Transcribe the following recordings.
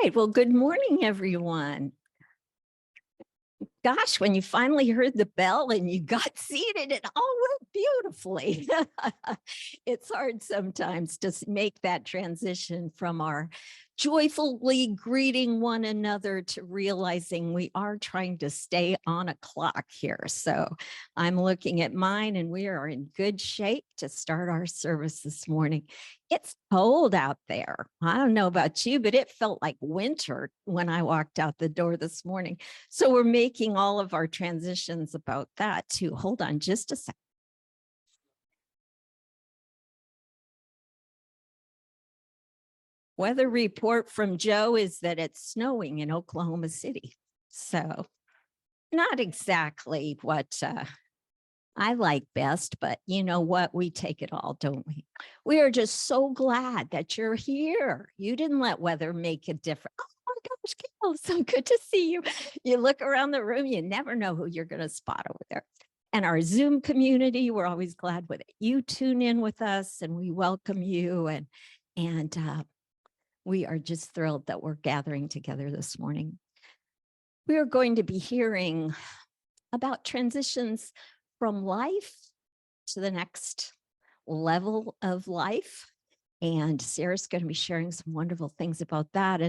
right. Well, good morning, everyone. Gosh, when you finally heard the bell and you got seated, it all went beautifully. It's hard sometimes to make that transition from our joyfully greeting one another to realizing we are trying to stay on a clock here. So I'm looking at mine and we are in good shape to start our service this morning. It's cold out there. I don't know about you, but it felt like winter when I walked out the door this morning. So we're making all of our transitions about that too. Hold on just a second. Weather report from Joe is that it's snowing in Oklahoma City. So not exactly what I like best, but you know what? We take it all, don't we? We are just so glad that you're here. You didn't let weather make a difference. Oh my gosh, Carol, so good to see you. You look around the room, you never know who you're going to spot over there. And our Zoom community, we're always glad when you tune in with us and we welcome you. And we are just thrilled that we're gathering together this morning. We are going to be hearing about transitions from life to the next level of life. And Sarah's going to be sharing some wonderful things about that.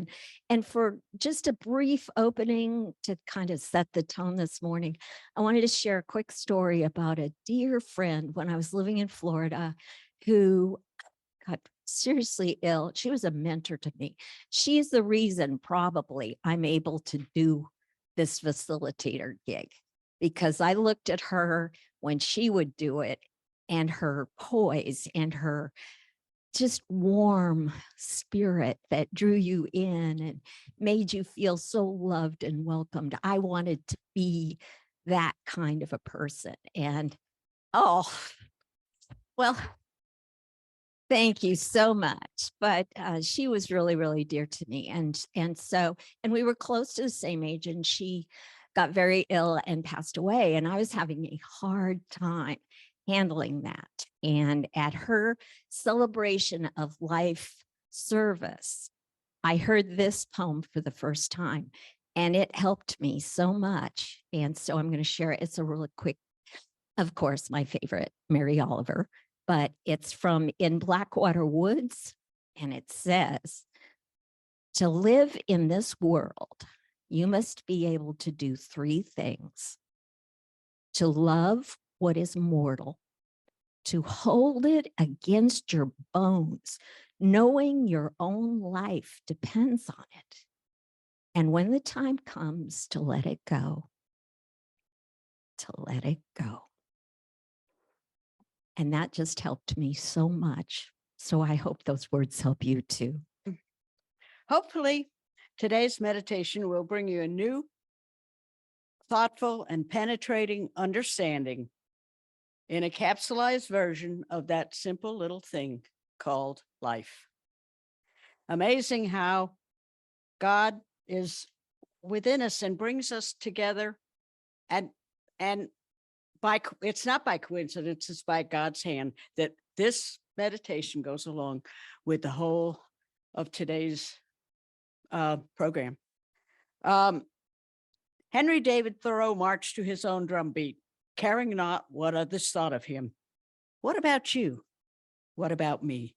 And for just a brief opening to kind of set the tone this morning, I wanted to share a quick story about a dear friend when I was living in Florida who got seriously ill. She was a mentor to me. She's the reason probably I'm able to do this facilitator gig, because I looked at her when she would do it and her poise and her just warm spirit that drew you in and made you feel so loved and welcomed. I wanted to be that kind of a person. And oh, well, thank you so much. But she was really, really dear to me. And we were close to the same age, and she got very ill and passed away. And I was having a hard time handling that. And at her celebration of life service, I heard this poem for the first time, and it helped me so much. And so I'm going to share it. It's a really quick, of course, my favorite, Mary Oliver, but it's from In Blackwater Woods. And it says, to live in this world, you must be able to do three things: to love what is mortal, to hold it against your bones, knowing your own life depends on it, and when the time comes to let it go, to let it go. And that just helped me so much. So I hope those words help you too. Hopefully, today's meditation will bring you a new, thoughtful, and penetrating understanding in a capsulized version of that simple little thing called life. Amazing how God is within us and brings us together, and it's not by coincidence, it's by God's hand that this meditation goes along with the whole of today's program. Henry David Thoreau marched to his own drumbeat, caring not what others thought of him. What about you? What about me?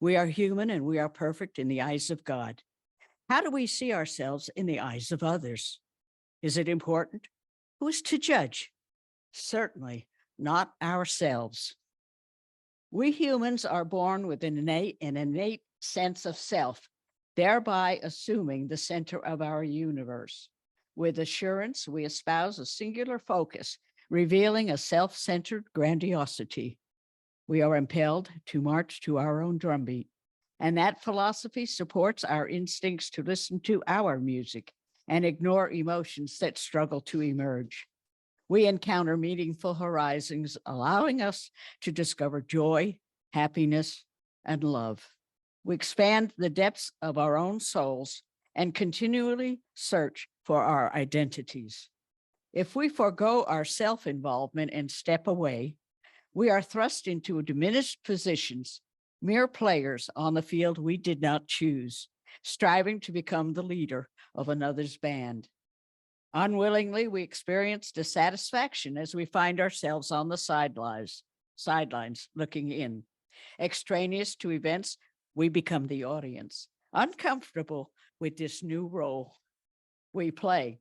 We are human and we are perfect in the eyes of God. How do we see ourselves in the eyes of others? Is it important? Who is to judge? Certainly not ourselves. We humans are born with an innate sense of self, thereby assuming the center of our universe. With assurance, we espouse a singular focus, revealing a self-centered grandiosity. We are impelled to march to our own drumbeat, and that philosophy supports our instincts to listen to our music and ignore emotions that struggle to emerge. We encounter meaningful horizons, allowing us to discover joy, happiness, and love. We expand the depths of our own souls and continually search for our identities. If we forego our self-involvement and step away, we are thrust into diminished positions, mere players on the field we did not choose. striving to become the leader of another's band. Unwillingly, we experience dissatisfaction as we find ourselves on the sidelines looking in. Extraneous to events, we become the audience, uncomfortable with this new role we play.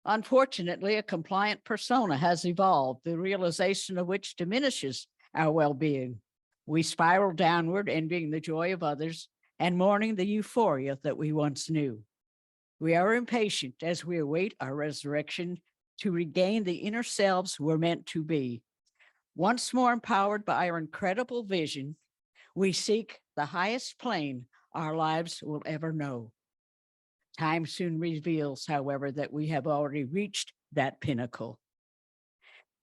Unfortunately, a compliant persona has evolved, the realization of which diminishes our well-being. We spiral downward, envying the joy of others and mourning the euphoria that we once knew. We are impatient as we await our resurrection to regain the inner selves we're meant to be. Once more empowered by our incredible vision, we seek the highest plane our lives will ever know. Time soon reveals, however, that we have already reached that pinnacle.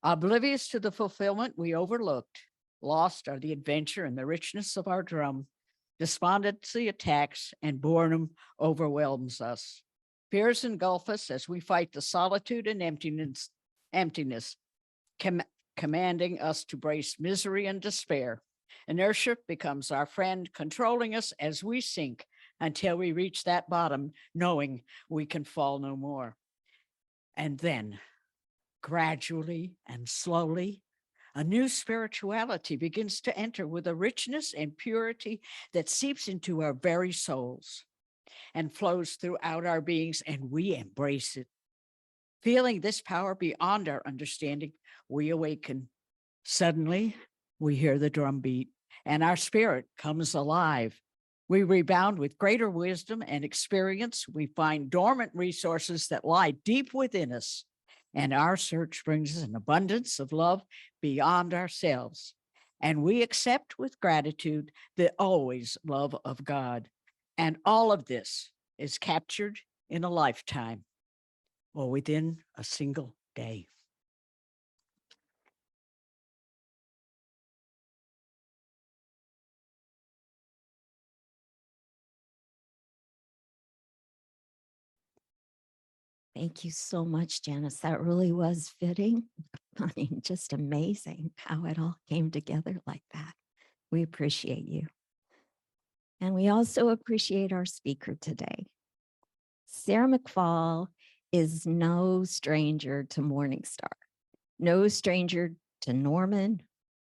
Oblivious to the fulfillment we overlooked, lost are the adventure and the richness of our drum. Despondency attacks and boredom overwhelms us. Fears engulf us as we fight the solitude and emptiness, commanding us to brace misery and despair. Inertia becomes our friend, controlling us as we sink until we reach that bottom, knowing we can fall no more. And then, gradually and slowly, a new spirituality begins to enter with a richness and purity that seeps into our very souls and flows throughout our beings, and we embrace it. Feeling this power beyond our understanding, we awaken. Suddenly, we hear the drum beat, and our spirit comes alive. We rebound with greater wisdom and experience. We find dormant resources that lie deep within us, and our search brings us an abundance of love beyond ourselves. And we accept with gratitude the always love of God. And all of this is captured in a lifetime or within a single day. Thank you so much, Janice. That really was fitting. I mean, just amazing how it all came together like that. We appreciate you. And we also appreciate our speaker today. Sara McFall is no stranger to Morningstar, no stranger to Norman.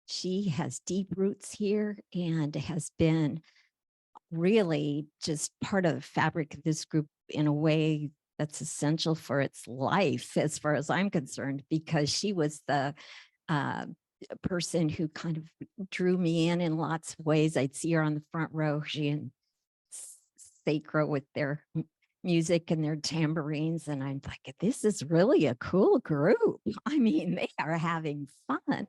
She has deep roots here and has been really just part of the fabric of this group in a way that's essential for its life, as far as I'm concerned, because she was the person who kind of drew me in lots of ways. I'd see her on the front row, she and Sacra with their music and their tambourines. And I'm like, this is really a cool group. I mean, they are having fun.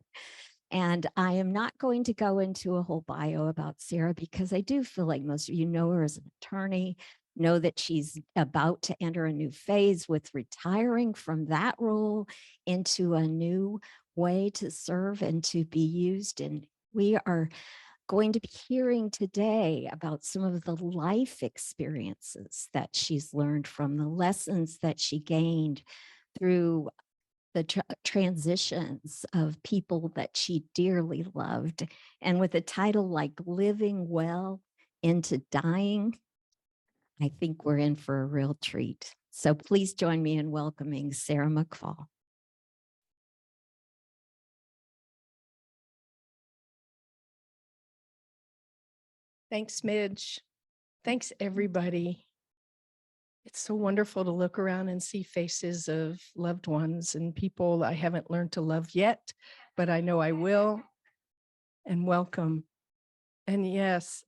And I am not going to go into a whole bio about Sara because I do feel like most of you know her as an attorney, know that she's about to enter a new phase with retiring from that role into a new way to serve and to be used. And we are going to be hearing today about some of the life experiences that she's learned from, the lessons that she gained through the transitions of people that she dearly loved. And with a title like Living Well into Dying, I think we're in for a real treat. So please join me in welcoming Sara McFall. Thanks, Midge. Thanks, everybody. It's so wonderful to look around and see faces of loved ones and people I haven't learned to love yet, but I know I will. And welcome. And yes,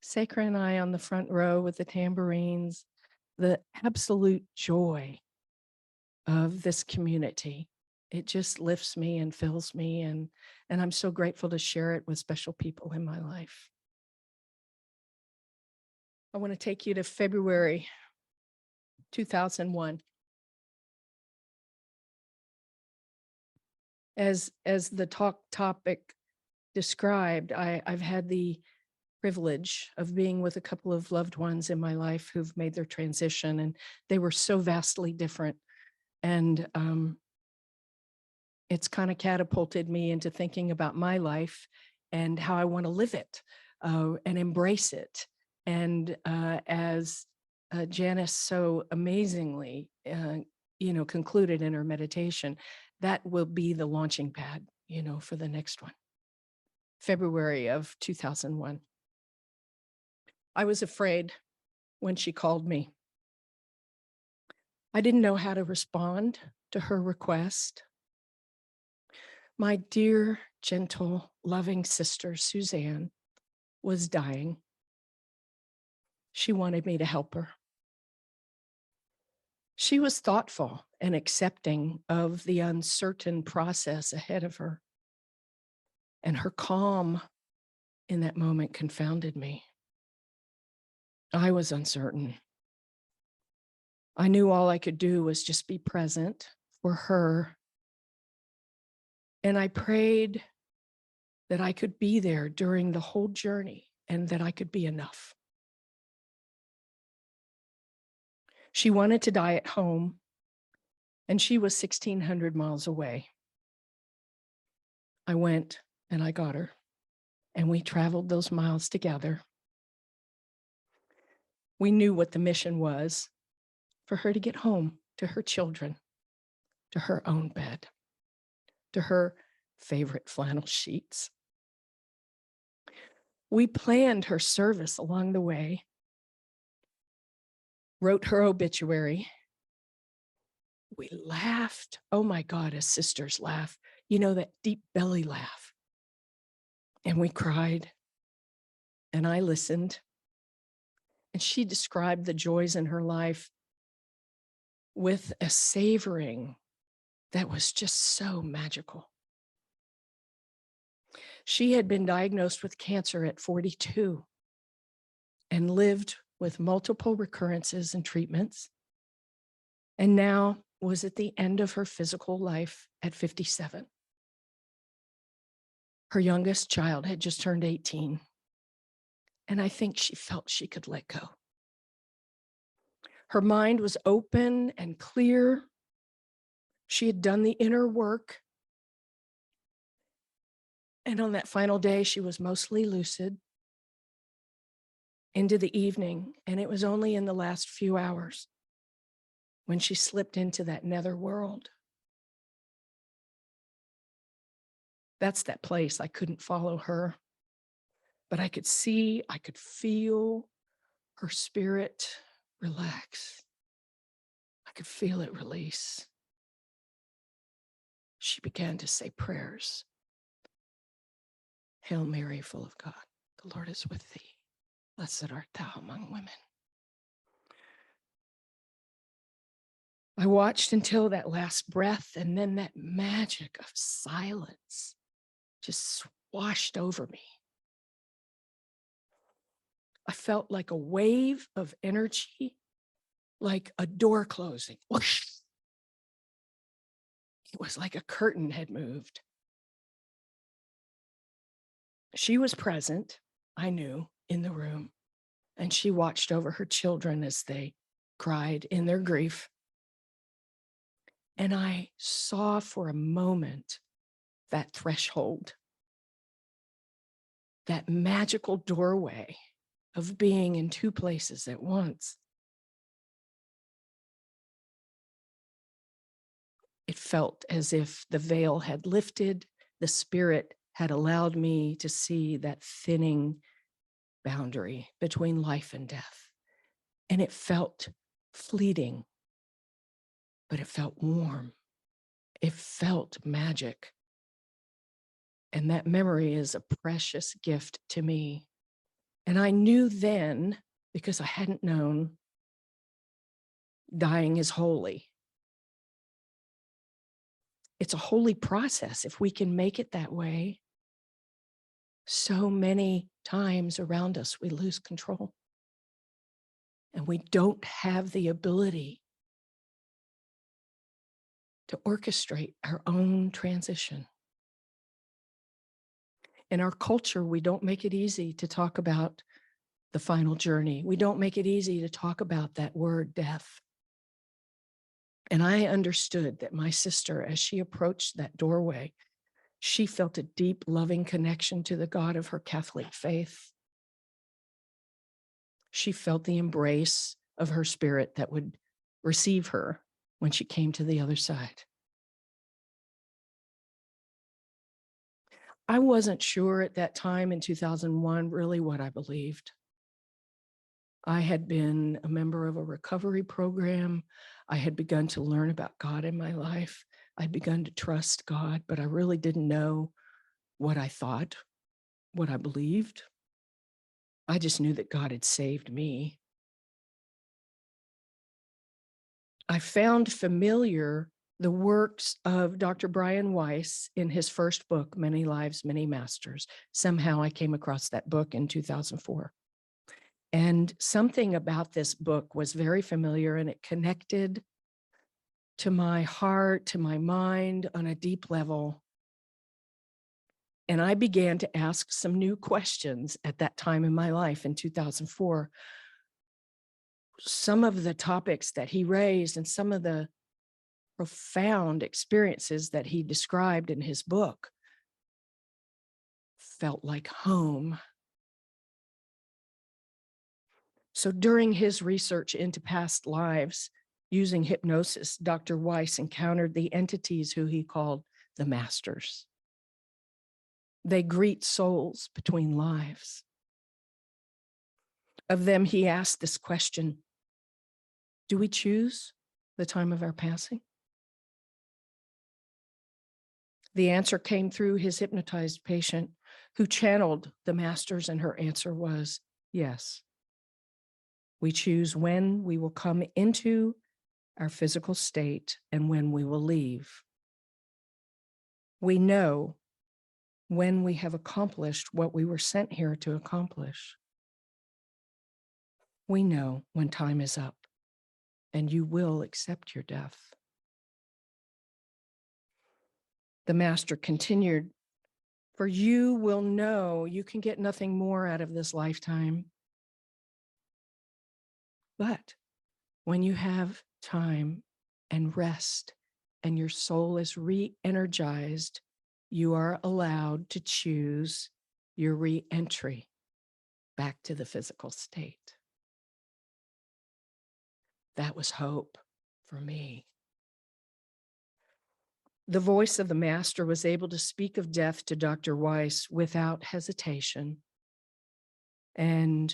Sacra and I on the front row with the tambourines, the absolute joy of this community. It just lifts me and fills me, and I'm so grateful to share it with special people in my life. I want to take you to February 2001. As the topic described, I've had the privilege of being with a couple of loved ones in my life who've made their transition, and they were so vastly different. And it's kind of catapulted me into thinking about my life and how I want to live it and embrace it And as Janice so amazingly, concluded in her meditation, that will be the launching pad, for the next one. February of 2001. I was afraid when she called me. I didn't know how to respond to her request. My dear, gentle, loving sister, Suzanne, was dying. She wanted me to help her. She was thoughtful and accepting of the uncertain process ahead of her. And her calm in that moment confounded me. I was uncertain. I knew all I could do was just be present for her. And I prayed that I could be there during the whole journey and that I could be enough. She wanted to die at home, and she was 1,600 miles away. I went and I got her, and we traveled those miles together. We knew what the mission was, for her to get home to her children, to her own bed, to her favorite flannel sheets. We planned her service along the way, wrote her obituary. We laughed. Oh my God, as sisters laugh, that deep belly laugh. And we cried, and I listened. And she described the joys in her life with a savoring that was just so magical. She had been diagnosed with cancer at 42 and lived with multiple recurrences and treatments, and now was at the end of her physical life at 57. Her youngest child had just turned 18, and I think she felt she could let go. Her mind was open and clear. She had done the inner work. And on that final day, she was mostly lucid into the evening. And it was only in the last few hours when she slipped into that nether world. That's that place. I couldn't follow her, but I could see, I could feel her spirit relax. I could feel it release. She began to say prayers. Hail Mary, full of God, the Lord is with thee. Blessed art thou among women. I watched until that last breath, and then that magic of silence just washed over me. I felt like a wave of energy, like a door closing. Whoosh. It was like a curtain had moved. She was present, I knew, in the room, and she watched over her children as they cried in their grief. And I saw for a moment that threshold, that magical doorway of being in two places at once. It felt as if the veil had lifted, the spirit had allowed me to see that thinning boundary between life and death. And it felt fleeting, but it felt warm. It felt magic. And that memory is a precious gift to me. And I knew then, because I hadn't known, dying is holy. It's a holy process if we can make it that way. So many times around us, we lose control. And we don't have the ability to orchestrate our own transition. In our culture, we don't make it easy to talk about the final journey. We don't make it easy to talk about that word death. And I understood that my sister, as she approached that doorway, she felt a deep, loving connection to the God of her Catholic faith. She felt the embrace of her spirit that would receive her when she came to the other side. I wasn't sure at that time in 2001 really what I believed. I had been a member of a recovery program. I had begun to learn about God in my life. I'd begun to trust God, but I really didn't know what I thought, what I believed. I just knew that God had saved me. I found familiar the works of Dr. Brian Weiss in his first book, Many Lives, Many Masters. Somehow I came across that book in 2004. And something about this book was very familiar, and it connected to my heart, to my mind on a deep level. And I began to ask some new questions at that time in my life in 2004. Some of the topics that he raised and some of the profound experiences that he described in his book felt like home. So during his research into past lives using hypnosis, Dr. Weiss encountered the entities who he called the masters. They greet souls between lives. Of them, he asked this question: do we choose the time of our passing? The answer came through his hypnotized patient who channeled the masters, and her answer was yes. We choose when we will come into our physical state and when we will leave. We know when we have accomplished what we were sent here to accomplish. We know when time is up and you will accept your death. The master continued, for you will know you can get nothing more out of this lifetime. But when you have time and rest and your soul is re-energized, you are allowed to choose your re-entry back to the physical state. That was hope for me. The voice of the master was able to speak of death to Dr. Weiss without hesitation. And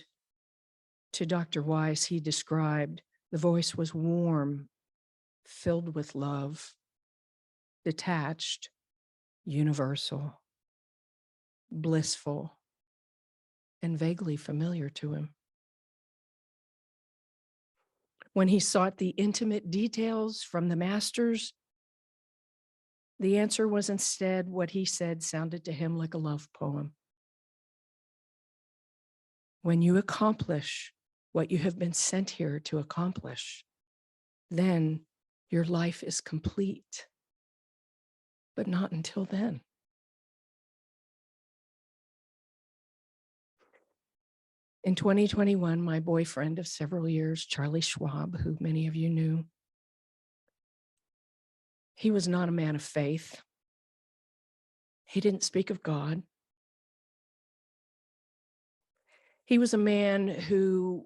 to Dr. Weiss, he described the voice was warm, filled with love, detached, universal, blissful, and vaguely familiar to him. When he sought the intimate details from the masters, the answer was instead what he said sounded to him like a love poem. When you accomplish what you have been sent here to accomplish, then your life is complete. But not until then. In 2021, my boyfriend of several years, Charlie Schwab, who many of you knew, he was not a man of faith. He didn't speak of God. He was a man who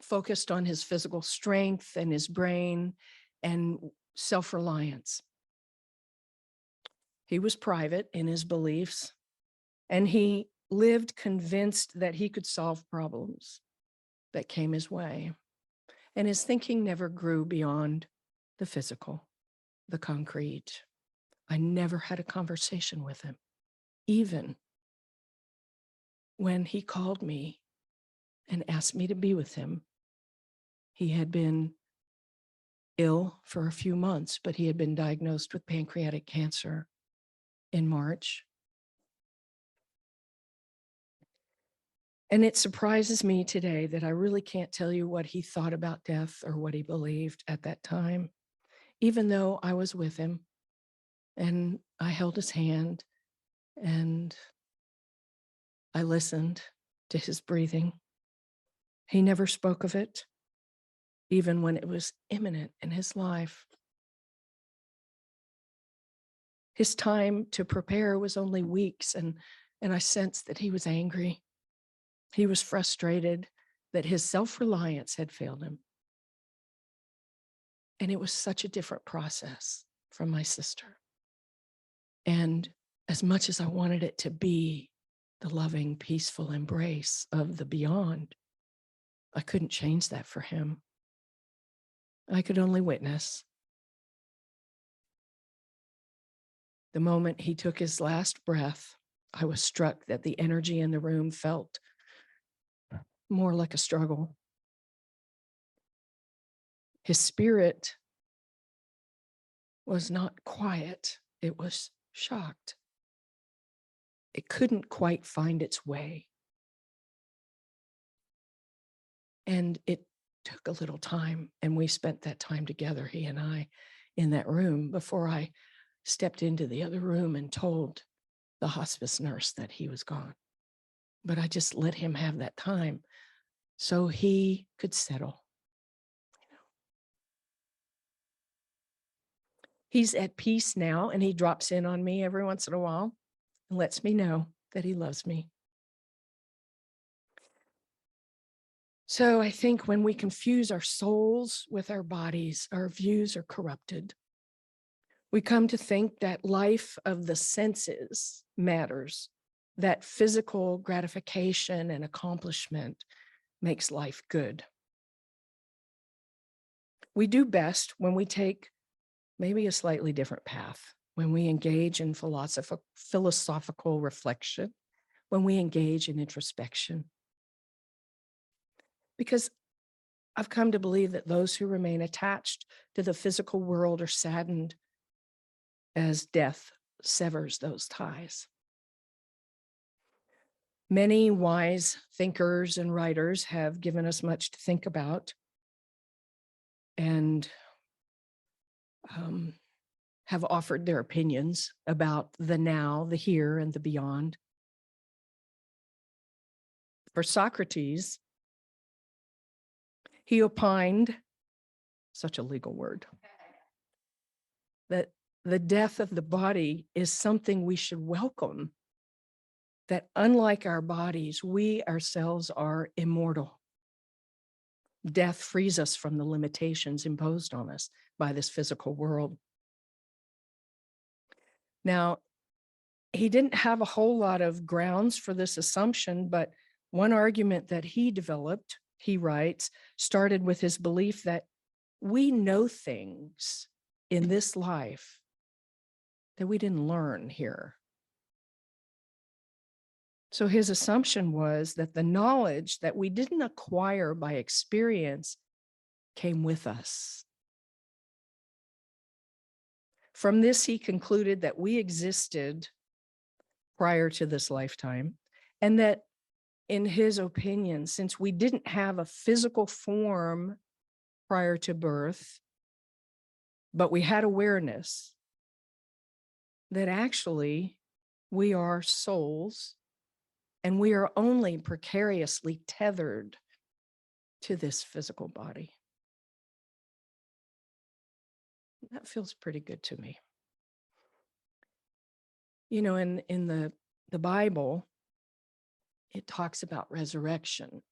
focused on his physical strength and his brain and self-reliance. He was private in his beliefs, and he lived convinced that he could solve problems that came his way. And his thinking never grew beyond the physical, the concrete. I never had a conversation with him, even when he called me and asked me to be with him. He had been ill for a few months, but he had been diagnosed with pancreatic cancer in March. And it surprises me today that I really can't tell you what he thought about death or what he believed at that time, even though I was with him and I held his hand and I listened to his breathing. He never spoke of it, even when it was imminent in his life. His time to prepare was only weeks, and I sensed that he was angry. He was frustrated that his self-reliance had failed him. And it was such a different process from my sister. And as much as I wanted it to be the loving, peaceful embrace of the beyond, I couldn't change that for him. I could only witness. The moment he took his last breath, I was struck that the energy in the room felt more like a struggle. His spirit was not quiet, it was shocked. It couldn't quite find its way. And it took a little time, and we spent that time together, he and I, in that room before I stepped into the other room and told the hospice nurse that he was gone. But I just let him have that time so he could settle. He's at peace now, and he drops in on me every once in a while and lets me know that he loves me. So I think when we confuse our souls with our bodies, our views are corrupted. We come to think that life of the senses matters, that physical gratification and accomplishment makes life good. We do best when we take maybe a slightly different path, when we engage in philosophical reflection, when we engage in introspection. Because I've come to believe that those who remain attached to the physical world are saddened as death severs those ties. Many wise thinkers and writers have given us much to think about and have offered their opinions about the now, the here, and the beyond. For Socrates, he opined, such a legal word, that the death of the body is something we should welcome, that unlike our bodies, we ourselves are immortal. Death frees us from the limitations imposed on us by this physical world. Now, he didn't have a whole lot of grounds for this assumption, but one argument that he developed, he writes, started with his belief that we know things in this life that we didn't learn here. So his assumption was that the knowledge that we didn't acquire by experience came with us. From this, he concluded that we existed prior to this lifetime, and that in his opinion, since we didn't have a physical form prior to birth, but we had awareness, that actually we are souls and we are only precariously tethered to this physical body. That feels pretty good to me. You know, in the Bible, it talks about resurrection.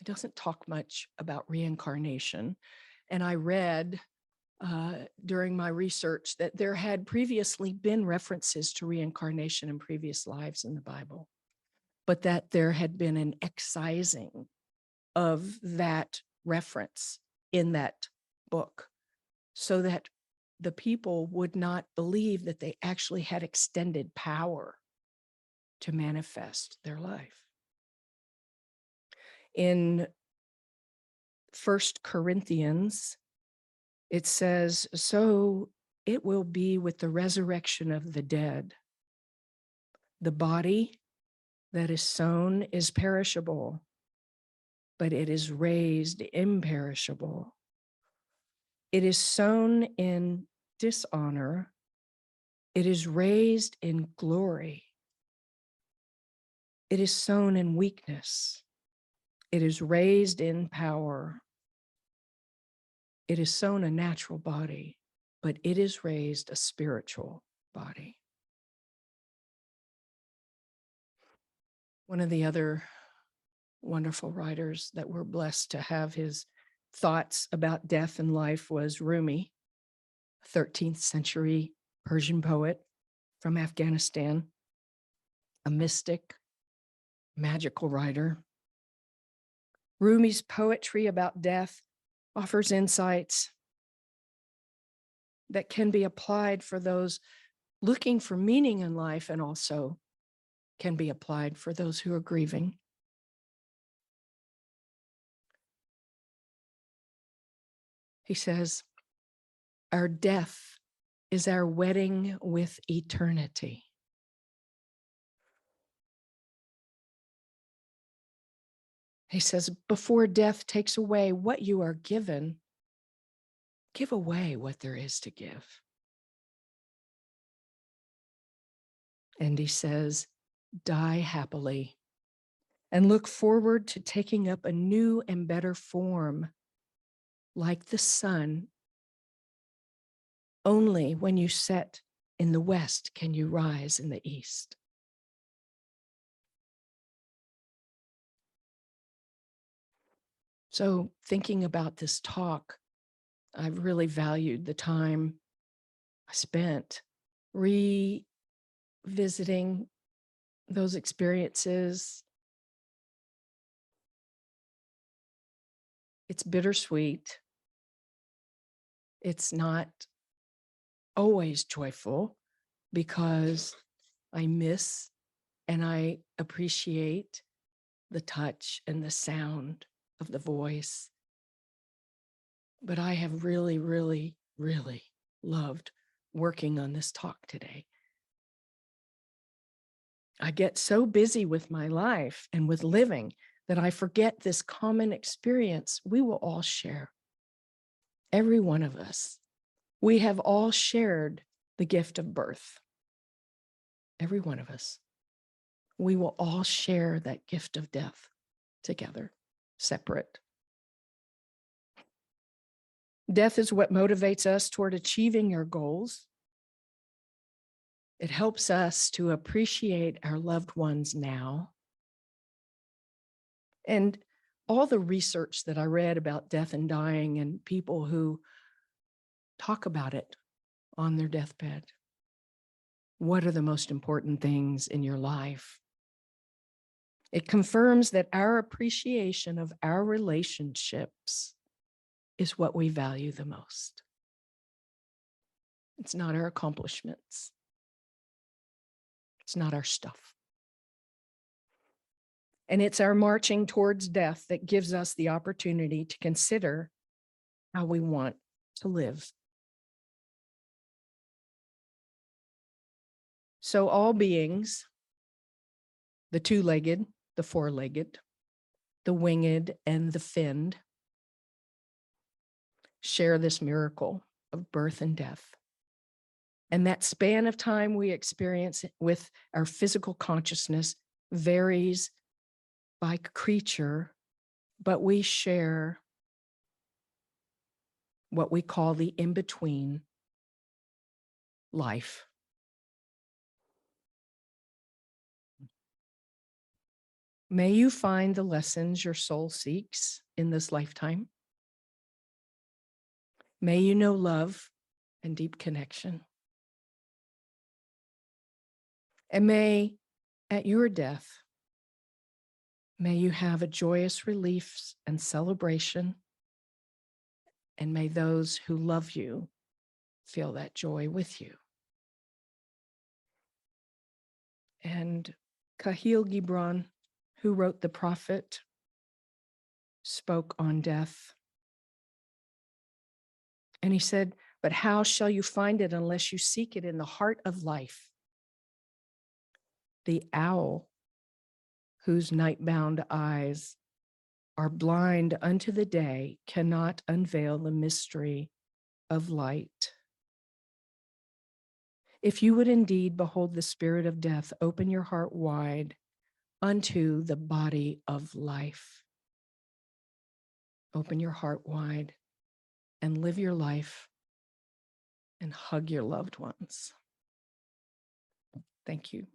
It doesn't talk much about reincarnation. And I read during my research that there had previously been references to reincarnation in previous lives in the Bible, but that there had been an excising of that reference in that book so that the people would not believe that they actually had extended power to manifest their life. In 1 Corinthians, it says, "So it will be with the resurrection of the dead. The body that is sown is perishable, but it is raised imperishable. It is sown in dishonor, it is raised in glory. It is sown in weakness, it is raised in power. It is sown a natural body, but it is raised a spiritual body." One of the other wonderful writers that we're blessed to have his thoughts about death and life was Rumi, 13th century Persian poet from Afghanistan, a mystic, magical writer. Rumi's poetry about death offers insights that can be applied for those looking for meaning in life and also can be applied for those who are grieving. He says, our death is our wedding with eternity. He says, before death takes away what you are given, give away what there is to give. And he says, die happily and look forward to taking up a new and better form. Like the sun, only when you set in the west can you rise in the east. So thinking about this talk, I've really valued the time I spent revisiting those experiences. It's bittersweet. It's not always joyful because I miss and I appreciate the touch and the sound of the voice. But I have really, really, really loved working on this talk today. I get so busy with my life and with living that I forget this common experience we will all share. Every one of us. We have all shared the gift of birth. Every one of us. We will all share that gift of death together, separate. Death is what motivates us toward achieving our goals. It helps us to appreciate our loved ones now. And all the research that I read about death and dying and people who talk about it on their deathbed. What are the most important things in your life? It confirms that our appreciation of our relationships is what we value the most. It's not our accomplishments. It's not our stuff. And it's our marching towards death that gives us the opportunity to consider how we want to live. So all beings, the two-legged, the four-legged, the winged, and the finned, share this miracle of birth and death. And that span of time we experience with our physical consciousness varies by creature, but we share what we call the in-between life. May you find the lessons your soul seeks in this lifetime. May you know love and deep connection. And may, at your death, may you have a joyous relief and celebration. And may those who love you feel that joy with you. And Kahil Gibran, who wrote The Prophet, spoke on death. And he said, but how shall you find it unless you seek it in the heart of life? The owl, whose night-bound eyes are blind unto the day, cannot unveil the mystery of light. If you would indeed behold the spirit of death, open your heart wide unto the body of life. Open your heart wide and live your life and hug your loved ones. Thank you.